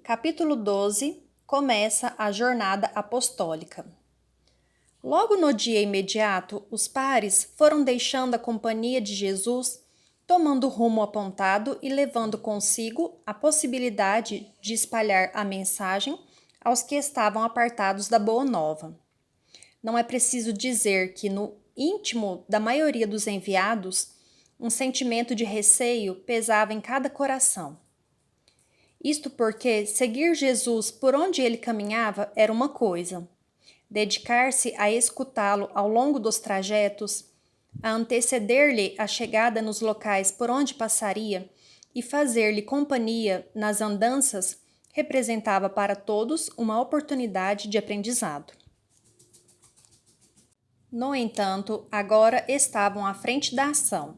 Capítulo 12 começa a jornada apostólica. Logo no dia imediato, os pares foram deixando a companhia de Jesus, tomando o rumo apontado e levando consigo a possibilidade de espalhar a mensagem aos que estavam apartados da Boa Nova. Não é preciso dizer que no íntimo da maioria dos enviados, um sentimento de receio pesava em cada coração. Isto porque seguir Jesus por onde ele caminhava era uma coisa. Dedicar-se a escutá-lo ao longo dos trajetos, a anteceder-lhe a chegada nos locais por onde passaria e fazer-lhe companhia nas andanças representava para todos uma oportunidade de aprendizado. No entanto, agora estavam à frente da ação.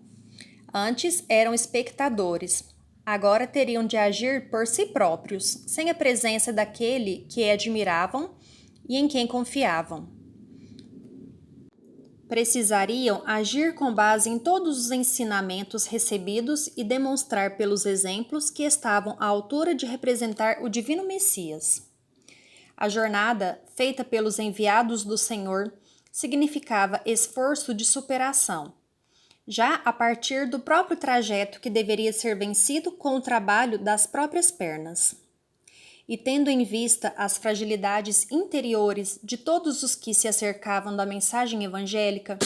Antes eram espectadores. Agora teriam de agir por si próprios, sem a presença daquele que admiravam e em quem confiavam. Precisariam agir com base em todos os ensinamentos recebidos e demonstrar pelos exemplos que estavam à altura de representar o Divino Messias. A jornada, feita pelos enviados do Senhor, significava esforço de superação, já a partir do próprio trajeto que deveria ser vencido com o trabalho das próprias pernas. E tendo em vista as fragilidades interiores de todos os que se acercavam da mensagem evangélica,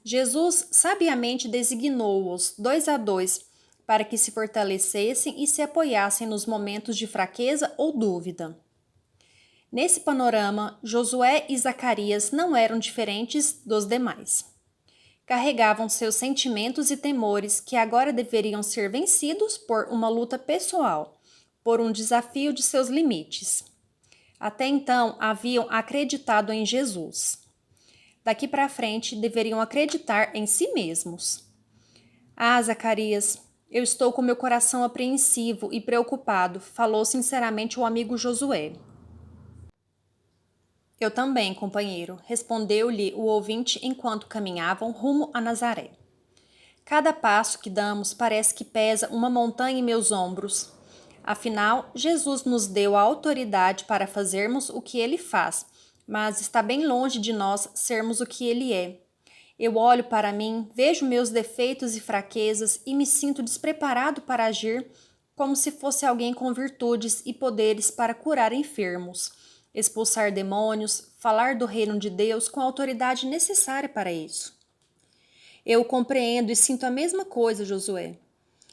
Jesus sabiamente designou-os 2 a 2 para que se fortalecessem e se apoiassem nos momentos de fraqueza ou dúvida. Nesse panorama, Josué e Zacarias não eram diferentes dos demais. Carregavam seus sentimentos e temores que agora deveriam ser vencidos por uma luta pessoal, por um desafio de seus limites. Até então, haviam acreditado em Jesus. Daqui para frente, deveriam acreditar em si mesmos. Ah, Zacarias, eu estou com meu coração apreensivo e preocupado, falou sinceramente o amigo Josué. Eu também, companheiro, respondeu-lhe o ouvinte enquanto caminhavam rumo a Nazaré. Cada passo que damos parece que pesa uma montanha em meus ombros. Afinal, Jesus nos deu a autoridade para fazermos o que ele faz, mas está bem longe de nós sermos o que ele é. Eu olho para mim, vejo meus defeitos e fraquezas e me sinto despreparado para agir como se fosse alguém com virtudes e poderes para curar enfermos, expulsar demônios, falar do reino de Deus com a autoridade necessária para isso. Eu compreendo e sinto a mesma coisa, Josué.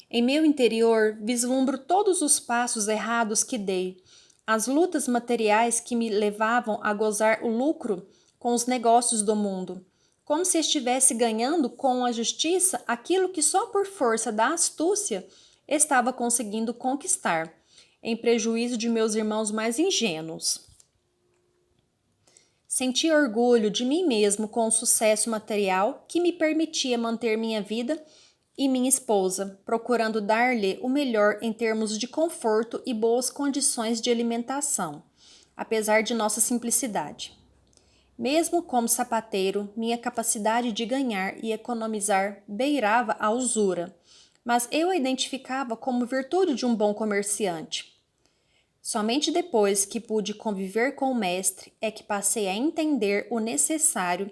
Em meu interior, vislumbro todos os passos errados que dei, as lutas materiais que me levavam a gozar o lucro com os negócios do mundo, como se estivesse ganhando com a justiça aquilo que só por força da astúcia estava conseguindo conquistar, em prejuízo de meus irmãos mais ingênuos. Senti orgulho de mim mesmo com o sucesso material que me permitia manter minha vida e minha esposa, procurando dar-lhe o melhor em termos de conforto e boas condições de alimentação, apesar de nossa simplicidade. Mesmo como sapateiro, minha capacidade de ganhar e economizar beirava a usura, mas eu a identificava como virtude de um bom comerciante. Somente depois que pude conviver com o mestre é que passei a entender o necessário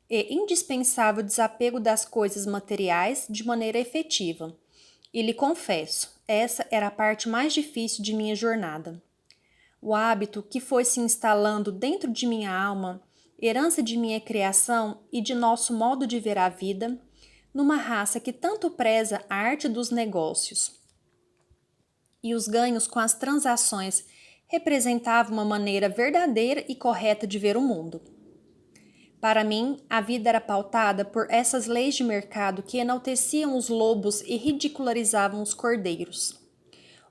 e indispensável desapego das coisas materiais de maneira efetiva. E lhe confesso, essa era a parte mais difícil de minha jornada. O hábito que foi se instalando dentro de minha alma, herança de minha criação e de nosso modo de ver a vida, numa raça que tanto preza a arte dos negócios. E os ganhos com as transações representavam uma maneira verdadeira e correta de ver o mundo. Para mim, a vida era pautada por essas leis de mercado que enalteciam os lobos e ridicularizavam os cordeiros.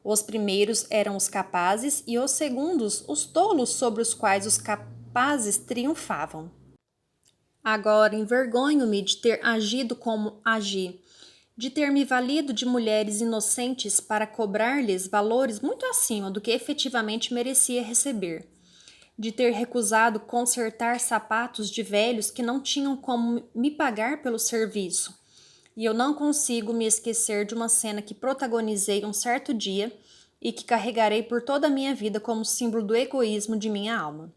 Os primeiros eram os capazes e os segundos os tolos sobre os quais os capazes triunfavam. Agora envergonho-me de ter agido como agi, de ter me valido de mulheres inocentes para cobrar-lhes valores muito acima do que efetivamente merecia receber, de ter recusado consertar sapatos de velhos que não tinham como me pagar pelo serviço. E eu não consigo me esquecer de uma cena que protagonizei um certo dia e que carregarei por toda a minha vida como símbolo do egoísmo de minha alma.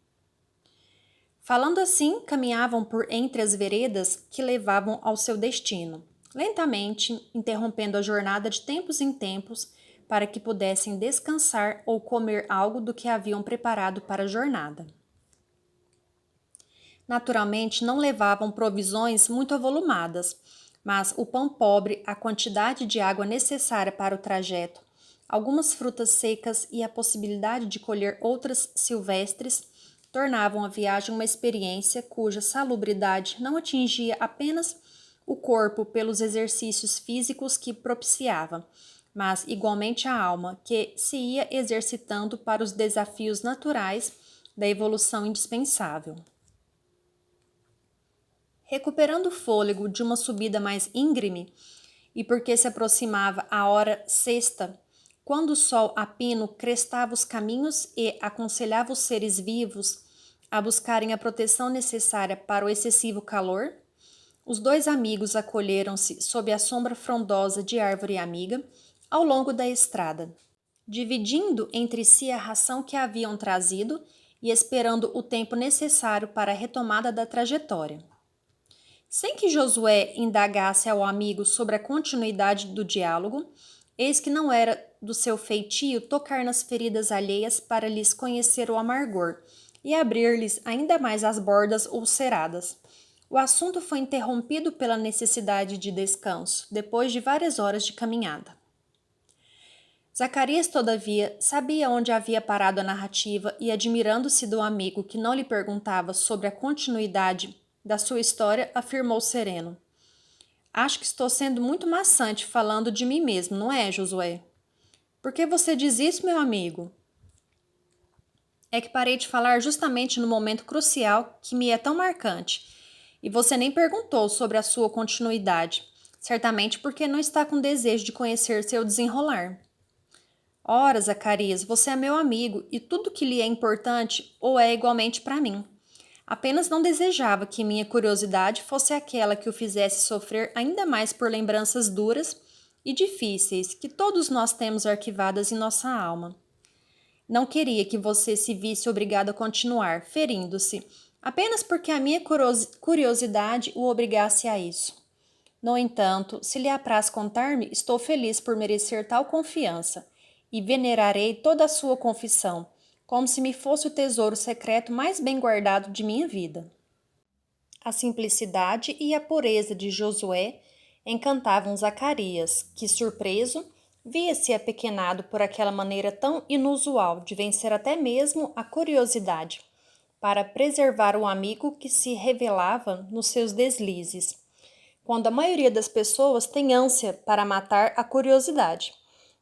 Falando assim, caminhavam por entre as veredas que levavam ao seu destino, lentamente interrompendo a jornada de tempos em tempos para que pudessem descansar ou comer algo do que haviam preparado para a jornada. Naturalmente, não levavam provisões muito avolumadas, mas o pão pobre, a quantidade de água necessária para o trajeto, algumas frutas secas e a possibilidade de colher outras silvestres tornavam a viagem uma experiência cuja salubridade não atingia apenas o corpo pelos exercícios físicos que propiciava, mas igualmente a alma, que se ia exercitando para os desafios naturais da evolução indispensável. Recuperando o fôlego de uma subida mais íngreme, e porque se aproximava a hora sexta, quando o sol a pino crestava os caminhos e aconselhava os seres vivos a buscarem a proteção necessária para o excessivo calor, os dois amigos acolheram-se sob a sombra frondosa de árvore amiga ao longo da estrada, dividindo entre si a ração que haviam trazido e esperando o tempo necessário para a retomada da trajetória. Sem que Josué indagasse ao amigo sobre a continuidade do diálogo, eis que não era do seu feitio tocar nas feridas alheias para lhes conhecer o amargor e abrir-lhes ainda mais as bordas ulceradas. O assunto foi interrompido pela necessidade de descanso, depois de várias horas de caminhada. Zacarias, todavia, sabia onde havia parado a narrativa e, admirando-se do amigo que não lhe perguntava sobre a continuidade da sua história, afirmou sereno: Acho que estou sendo muito maçante falando de mim mesmo, não é, Josué? Por que você diz isso, meu amigo? É que parei de falar justamente no momento crucial que me é tão marcante, e você nem perguntou sobre a sua continuidade, certamente porque não está com desejo de conhecer seu desenrolar. Ora, Zacarias, você é meu amigo e tudo que lhe é importante ou é igualmente para mim. Apenas não desejava que minha curiosidade fosse aquela que o fizesse sofrer ainda mais por lembranças duras e difíceis que todos nós temos arquivadas em nossa alma. Não queria que você se visse obrigado a continuar, ferindo-se, apenas porque a minha curiosidade o obrigasse a isso. No entanto, se lhe apraz contar-me, estou feliz por merecer tal confiança, e venerarei toda a sua confissão, como se me fosse o tesouro secreto mais bem guardado de minha vida. A simplicidade e a pureza de Josué encantavam Zacarias, que, surpreso, via-se apequenado por aquela maneira tão inusual de vencer até mesmo a curiosidade, para preservar o amigo que se revelava nos seus deslizes, quando a maioria das pessoas tem ânsia para matar a curiosidade,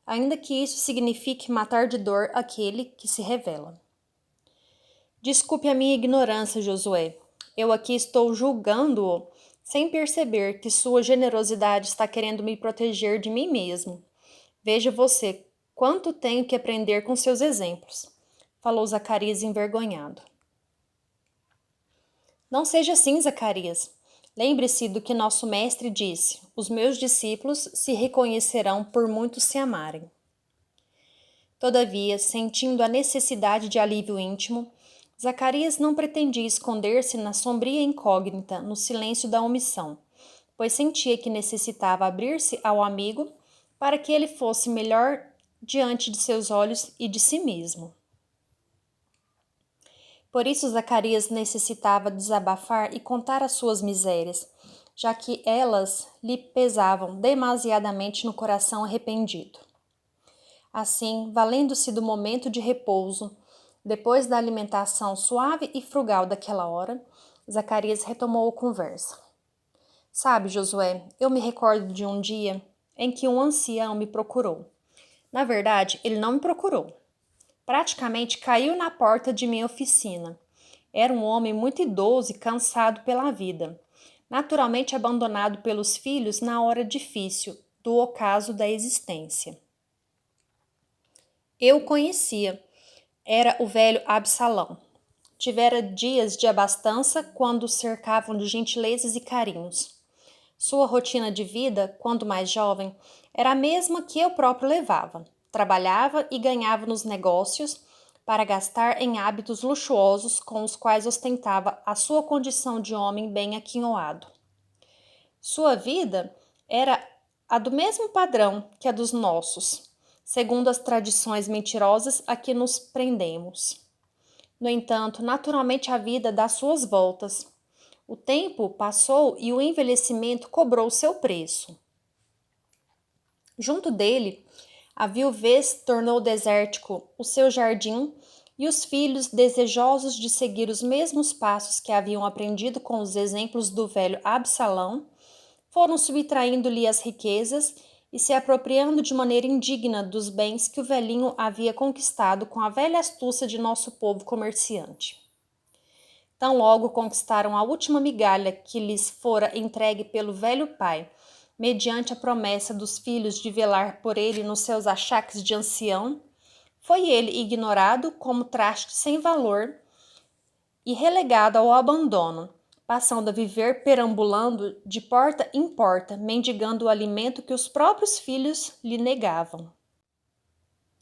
ainda que isso signifique matar de dor aquele que se revela. Desculpe a minha ignorância, Josué. Eu aqui estou julgando-o sem perceber que sua generosidade está querendo me proteger de mim mesmo. Veja você quanto tenho que aprender com seus exemplos, falou Zacarias envergonhado. Não seja assim, Zacarias. Lembre-se do que nosso mestre disse: os meus discípulos se reconhecerão por muitos se amarem. Todavia, sentindo a necessidade de alívio íntimo, Zacarias não pretendia esconder-se na sombria incógnita, no silêncio da omissão, pois sentia que necessitava abrir-se ao amigo para que ele fosse melhor diante de seus olhos e de si mesmo. Por isso, Zacarias necessitava desabafar e contar as suas misérias, já que elas lhe pesavam demasiadamente no coração arrependido. Assim, valendo-se do momento de repouso, depois da alimentação suave e frugal daquela hora, Zacarias retomou a conversa. Sabe, Josué, eu me recordo de um dia em que um ancião me procurou. Na verdade, ele não me procurou. Praticamente caiu na porta de minha oficina. Era um homem muito idoso e cansado pela vida, naturalmente abandonado pelos filhos na hora difícil do ocaso da existência. Eu o conhecia. Era o velho Absalão. Tivera dias de abastança quando o cercavam de gentilezas e carinhos. Sua rotina de vida, quando mais jovem, era a mesma que eu próprio levava. trabalhava e ganhava nos negócios para gastar em hábitos luxuosos com os quais ostentava a sua condição de homem bem aquinhoado. Sua vida era a do mesmo padrão que a dos nossos, segundo as tradições mentirosas a que nos prendemos. No entanto, naturalmente a vida dá suas voltas. O tempo passou e o envelhecimento cobrou seu preço. Junto dele, a viuvez tornou desértico o seu jardim e os filhos, desejosos de seguir os mesmos passos que haviam aprendido com os exemplos do velho Absalão, foram subtraindo-lhe as riquezas e se apropriando de maneira indigna dos bens que o velhinho havia conquistado com a velha astúcia de nosso povo comerciante. Tão logo conquistaram a última migalha que lhes fora entregue pelo velho pai, mediante a promessa dos filhos de velar por ele nos seus achaques de ancião, foi ele ignorado como traste sem valor e relegado ao abandono, passando a viver perambulando de porta em porta, mendigando o alimento que os próprios filhos lhe negavam.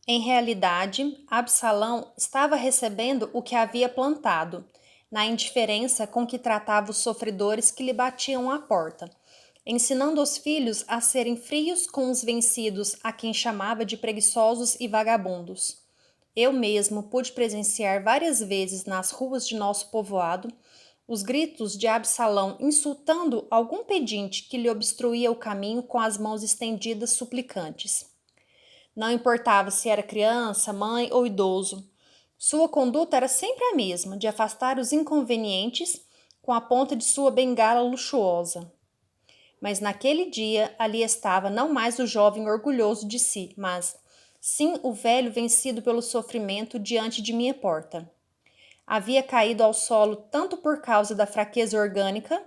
Em realidade, Absalão estava recebendo o que havia plantado, na indiferença com que tratava os sofredores que lhe batiam à porta, ensinando os filhos a serem frios com os vencidos, a quem chamava de preguiçosos e vagabundos. Eu mesmo pude presenciar várias vezes nas ruas de nosso povoado os gritos de Absalão insultando algum pedinte que lhe obstruía o caminho com as mãos estendidas suplicantes. Não importava se era criança, mãe ou idoso. Sua conduta era sempre a mesma, de afastar os inconvenientes com a ponta de sua bengala luxuosa. Mas naquele dia ali estava não mais o jovem orgulhoso de si, mas sim o velho vencido pelo sofrimento diante de minha porta. Havia caído ao solo tanto por causa da fraqueza orgânica,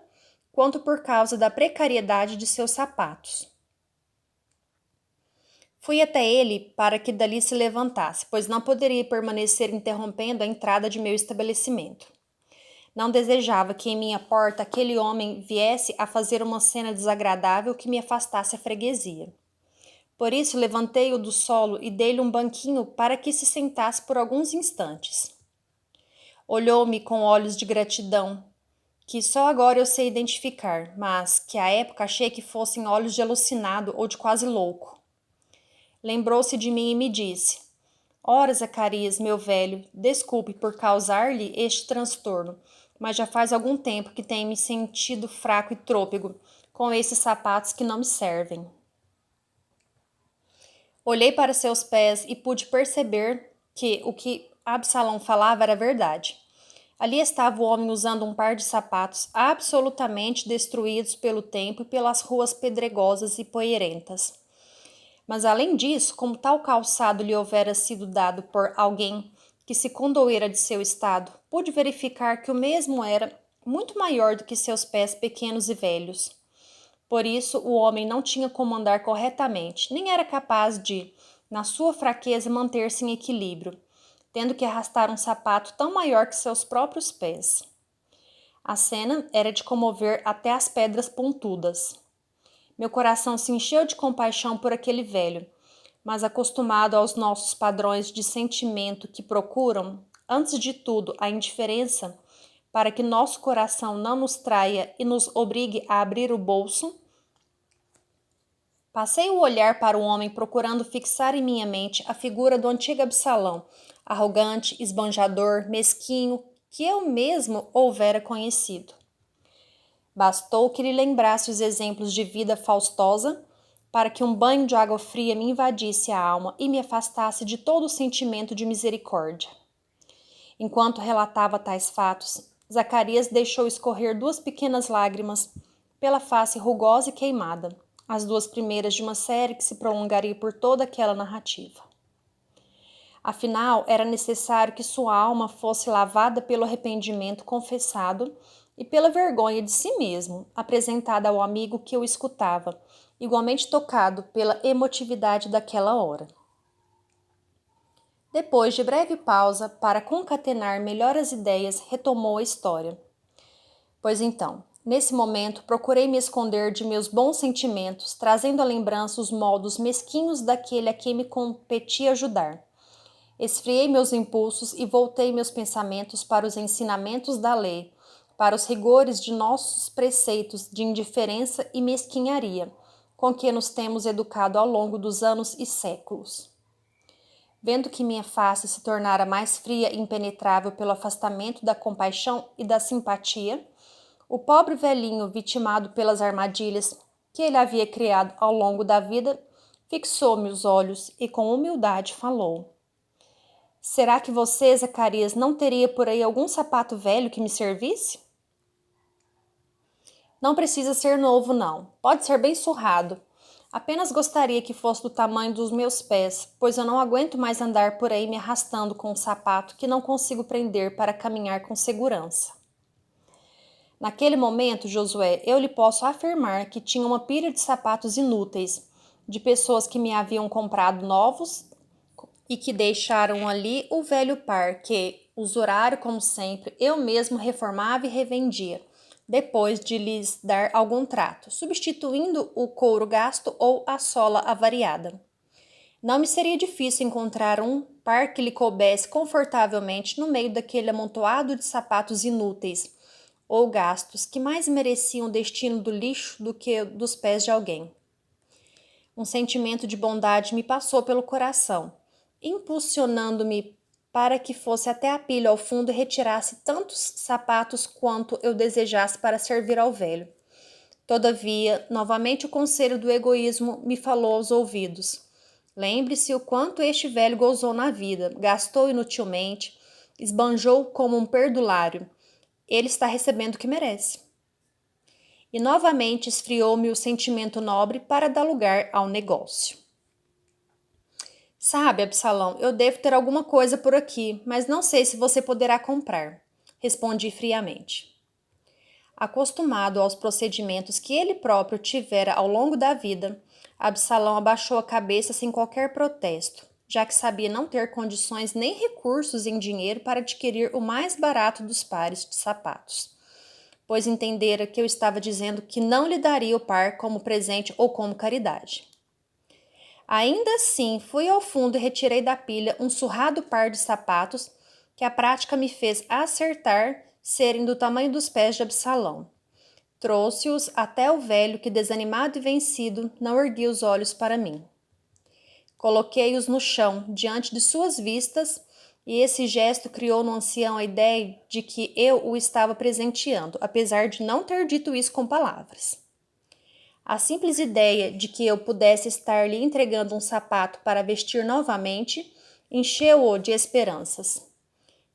quanto por causa da precariedade de seus sapatos. Fui até ele para que dali se levantasse, pois não poderia permanecer interrompendo a entrada de meu estabelecimento. Não desejava que em minha porta aquele homem viesse a fazer uma cena desagradável que me afastasse a freguesia. Por isso levantei-o do solo e dei-lhe um banquinho para que se sentasse por alguns instantes. Olhou-me com olhos de gratidão, que só agora eu sei identificar, mas que à época achei que fossem olhos de alucinado ou de quase louco. Lembrou-se de mim e me disse: Ora, Zacarias, meu velho, desculpe por causar-lhe este transtorno, mas já faz algum tempo que tenho me sentido fraco e trôpego com esses sapatos que não me servem. Olhei para seus pés e pude perceber que o que Absalão falava era verdade. Ali estava o homem usando um par de sapatos absolutamente destruídos pelo tempo e pelas ruas pedregosas e poeirentas. Mas além disso, como tal calçado lhe houvera sido dado por alguém que se condoera de seu estado, pude verificar que o mesmo era muito maior do que seus pés pequenos e velhos. Por isso, o homem não tinha como andar corretamente, nem era capaz de, na sua fraqueza, manter-se em equilíbrio, tendo que arrastar um sapato tão maior que seus próprios pés. A cena era de comover até as pedras pontudas. Meu coração se encheu de compaixão por aquele velho, mas acostumado aos nossos padrões de sentimento que procuram, antes de tudo, a indiferença, para que nosso coração não nos traia e nos obrigue a abrir o bolso, passei o olhar para o homem procurando fixar em minha mente a figura do antigo Absalão, arrogante, esbanjador, mesquinho, que eu mesmo houvera conhecido. Bastou que lhe lembrasse os exemplos de vida faustosa para que um banho de água fria me invadisse a alma e me afastasse de todo o sentimento de misericórdia. Enquanto relatava tais fatos, Zacarias deixou escorrer 2 pequenas lágrimas pela face rugosa e queimada, as 2 primeiras de uma série que se prolongaria por toda aquela narrativa. Afinal, era necessário que sua alma fosse lavada pelo arrependimento confessado e pela vergonha de si mesmo, apresentada ao amigo que o escutava, igualmente tocado pela emotividade daquela hora. Depois de breve pausa, para concatenar melhor as ideias, retomou a história. Pois então, Nesse momento, procurei me esconder de meus bons sentimentos, trazendo à lembrança os modos mesquinhos daquele a quem me competia ajudar. Esfriei meus impulsos e voltei meus pensamentos para os ensinamentos da lei, para os rigores de nossos preceitos de indiferença e mesquinharia, com que nos temos educado ao longo dos anos e séculos. Vendo que minha face se tornara mais fria e impenetrável pelo afastamento da compaixão e da simpatia, o pobre velhinho, vitimado pelas armadilhas que ele havia criado ao longo da vida, fixou-me os olhos e com humildade falou: será que você, Zacarias, não teria por aí algum sapato velho que me servisse? Não precisa ser novo, não. Pode ser bem surrado. Apenas gostaria que fosse do tamanho dos meus pés, pois eu não aguento mais andar por aí me arrastando com um sapato que não consigo prender para caminhar com segurança. Naquele momento, Josué, eu lhe posso afirmar que tinha uma pilha de sapatos inúteis, de pessoas que me haviam comprado novos e que deixaram ali o velho par que, usurário como sempre, eu mesmo reformava e revendia, depois de lhes dar algum trato, substituindo o couro gasto ou a sola avariada. Não me seria difícil encontrar um par que lhe coubesse confortavelmente no meio daquele amontoado de sapatos inúteis ou gastos que mais mereciam o destino do lixo do que dos pés de alguém. Um sentimento de bondade me passou pelo coração, impulsionando-me para que fosse até a pilha ao fundo e retirasse tantos sapatos quanto eu desejasse para servir ao velho. Todavia, novamente o conselho do egoísmo me falou aos ouvidos. Lembre-se o quanto este velho gozou na vida, gastou inutilmente, esbanjou como um perdulário. Ele está recebendo o que merece. E novamente esfriou-me o sentimento nobre para dar lugar ao negócio. Sabe, Absalão, eu devo ter alguma coisa por aqui, mas não sei se você poderá comprar, respondi friamente. Acostumado aos procedimentos que ele próprio tivera ao longo da vida, Absalão abaixou a cabeça sem qualquer protesto, já que sabia não ter condições nem recursos em dinheiro para adquirir o mais barato dos pares de sapatos, pois entendera que eu estava dizendo que não lhe daria o par como presente ou como caridade. Ainda assim, fui ao fundo e retirei da pilha um surrado par de sapatos que a prática me fez acertar serem do tamanho dos pés de Absalão. Trouxe-os até o velho que, desanimado e vencido, não erguia os olhos para mim. Coloquei-os no chão, diante de suas vistas, e esse gesto criou no ancião a ideia de que eu o estava presenteando, apesar de não ter dito isso com palavras. A simples ideia de que eu pudesse estar lhe entregando um sapato para vestir novamente encheu-o de esperanças.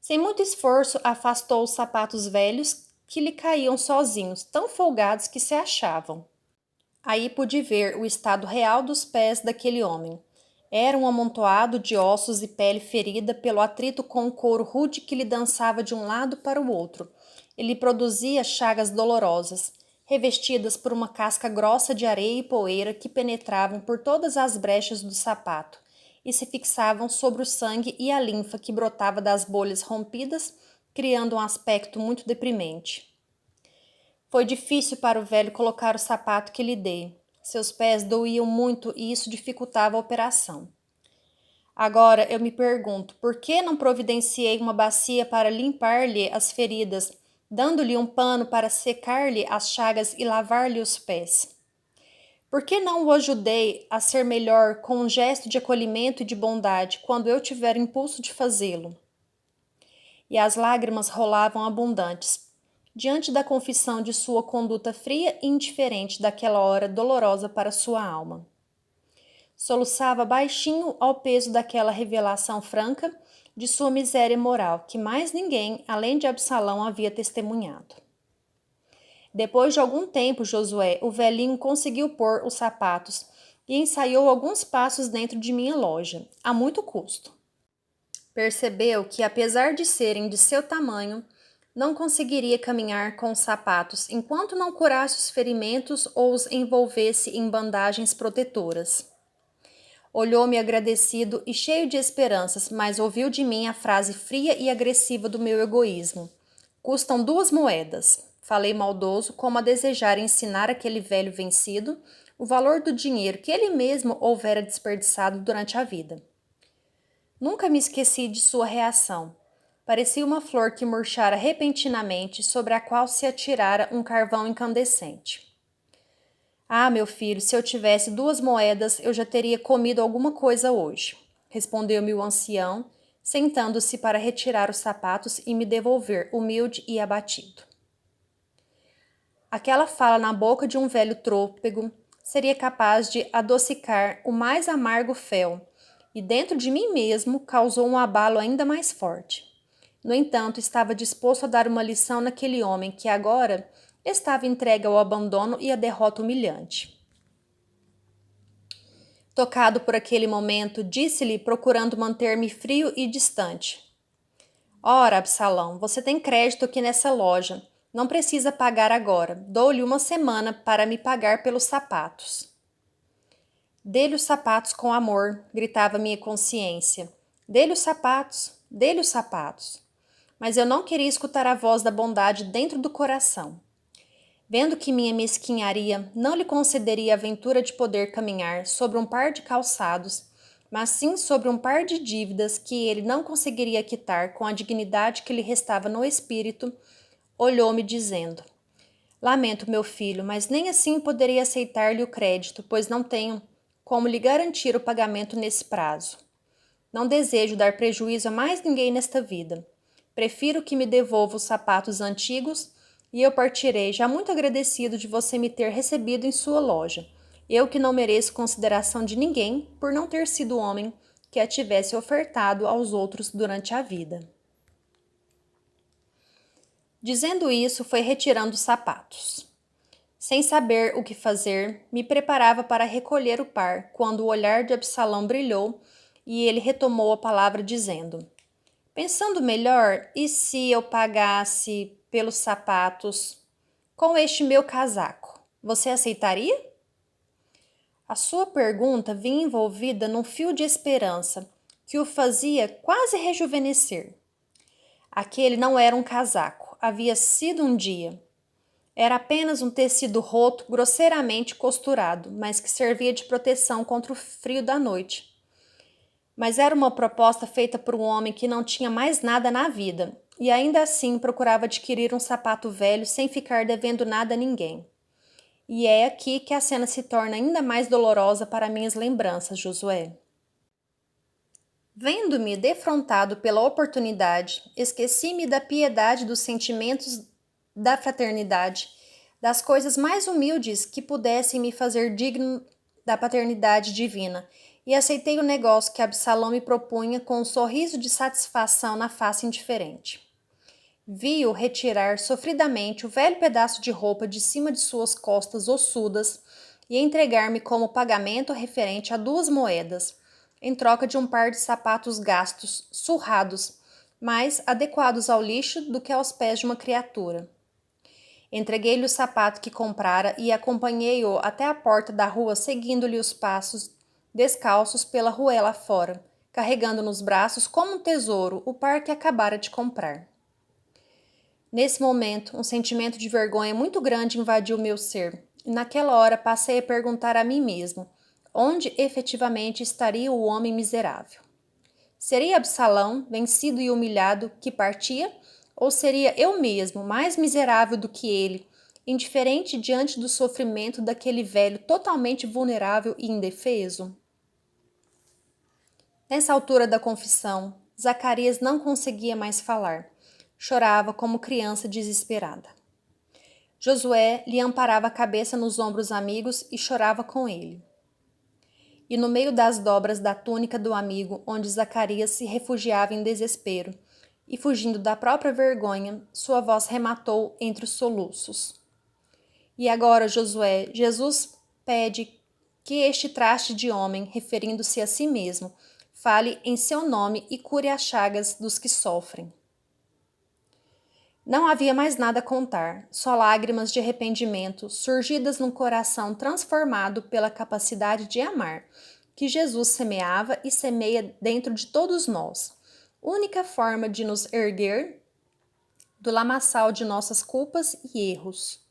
Sem muito esforço, afastou os sapatos velhos que lhe caíam sozinhos, tão folgados que se achavam. Aí pude ver o estado real dos pés daquele homem. Era um amontoado de ossos e pele ferida pelo atrito com o couro rude que lhe dançava de um lado para o outro. Ele produzia chagas dolorosas, revestidas por uma casca grossa de areia e poeira que penetravam por todas as brechas do sapato e se fixavam sobre o sangue e a linfa que brotava das bolhas rompidas, criando um aspecto muito deprimente. Foi difícil para o velho colocar o sapato que lhe dei. Seus pés doíam muito e isso dificultava a operação. Agora eu me pergunto, por que não providenciei uma bacia para limpar-lhe as feridas, dando-lhe um pano para secar-lhe as chagas e lavar-lhe os pés? Por que não o ajudei a ser melhor com um gesto de acolhimento e de bondade, quando eu tiver impulso de fazê-lo? E as lágrimas rolavam abundantes, diante da confissão de sua conduta fria e indiferente daquela hora dolorosa para sua alma. Soluçava baixinho ao peso daquela revelação franca de sua miséria moral, que mais ninguém, além de Absalão, havia testemunhado. Depois de algum tempo, Josué, o velhinho, conseguiu pôr os sapatos e ensaiou alguns passos dentro de minha loja, a muito custo. Percebeu que, apesar de serem de seu tamanho, não conseguiria caminhar com os sapatos enquanto não curasse os ferimentos ou os envolvesse em bandagens protetoras. Olhou-me agradecido e cheio de esperanças, mas ouviu de mim a frase fria e agressiva do meu egoísmo. Custam 2 moedas. Falei maldoso, como a desejar ensinar aquele velho vencido o valor do dinheiro que ele mesmo houvera desperdiçado durante a vida. Nunca me esqueci de sua reação. Parecia uma flor que murchara repentinamente, sobre a qual se atirara um carvão incandescente. Ah, meu filho, se eu tivesse 2 moedas, eu já teria comido alguma coisa hoje, respondeu-me o ancião, sentando-se para retirar os sapatos e me devolver, humilde e abatido. Aquela fala na boca de um velho trôpego seria capaz de adocicar o mais amargo fel, e dentro de mim mesmo causou um abalo ainda mais forte. No entanto, estava disposto a dar uma lição naquele homem que agora estava entregue ao abandono e à derrota humilhante. Tocado por aquele momento, disse-lhe, procurando manter-me frio e distante: Ora, Absalão, você tem crédito aqui nessa loja. Não precisa pagar agora. Dou-lhe 1 semana para me pagar pelos sapatos. Dê-lhe os sapatos com amor, gritava minha consciência. Dê-lhe os sapatos, dê-lhe os sapatos. Mas eu não queria escutar a voz da bondade dentro do coração. Vendo que minha mesquinharia não lhe concederia a ventura de poder caminhar sobre um par de calçados, mas sim sobre um par de dívidas que ele não conseguiria quitar com a dignidade que lhe restava no espírito, olhou-me dizendo: Lamento, meu filho, mas nem assim poderei aceitar-lhe o crédito, pois não tenho como lhe garantir o pagamento nesse prazo. Não desejo dar prejuízo a mais ninguém nesta vida. Prefiro que me devolva os sapatos antigos e eu partirei já muito agradecido de você me ter recebido em sua loja. Eu que não mereço consideração de ninguém por não ter sido o homem que a tivesse ofertado aos outros durante a vida. Dizendo isso, foi retirando os sapatos. Sem saber o que fazer, me preparava para recolher o par, quando o olhar de Absalão brilhou e ele retomou a palavra dizendo: Pensando melhor, e se eu pagasse pelos sapatos com este meu casaco? Você aceitaria? A sua pergunta vinha envolvida num fio de esperança que o fazia quase rejuvenescer. Aquele não era um casaco, havia sido um dia. Era apenas um tecido roto, grosseiramente costurado, mas que servia de proteção contra o frio da noite. Mas era uma proposta feita por um homem que não tinha mais nada na vida, e ainda assim procurava adquirir um sapato velho sem ficar devendo nada a ninguém. E é aqui que a cena se torna ainda mais dolorosa para minhas lembranças, Josué. Vendo-me defrontado pela oportunidade, esqueci-me da piedade, dos sentimentos da fraternidade, das coisas mais humildes que pudessem me fazer digno da paternidade divina, e aceitei o negócio que Absalão me propunha com um sorriso de satisfação na face indiferente. Vi-o retirar sofridamente o velho pedaço de roupa de cima de suas costas ossudas e entregar-me como pagamento referente a 2 moedas, em troca de um par de sapatos gastos, surrados, mais adequados ao lixo do que aos pés de uma criatura. Entreguei-lhe o sapato que comprara e acompanhei-o até a porta da rua, seguindo-lhe os passos, descalços pela ruela fora, carregando nos braços como um tesouro o par que acabara de comprar. Nesse momento, um sentimento de vergonha muito grande invadiu meu ser, e naquela hora passei a perguntar a mim mesmo onde efetivamente estaria o homem miserável. Seria Absalão, vencido e humilhado, que partia, ou seria eu mesmo, mais miserável do que ele, indiferente diante do sofrimento daquele velho totalmente vulnerável e indefeso? Nessa altura da confissão, Zacarias não conseguia mais falar. Chorava como criança desesperada. Josué lhe amparava a cabeça nos ombros amigos e chorava com ele. E no meio das dobras da túnica do amigo, onde Zacarias se refugiava em desespero, e fugindo da própria vergonha, sua voz rematou entre os soluços. E agora, Josué, Jesus pede que este traste de homem, referindo-se a si mesmo, fale em seu nome e cure as chagas dos que sofrem. Não havia mais nada a contar, só lágrimas de arrependimento, surgidas num coração transformado pela capacidade de amar, que Jesus semeava e semeia dentro de todos nós. Única forma de nos erguer do lamaçal de nossas culpas e erros.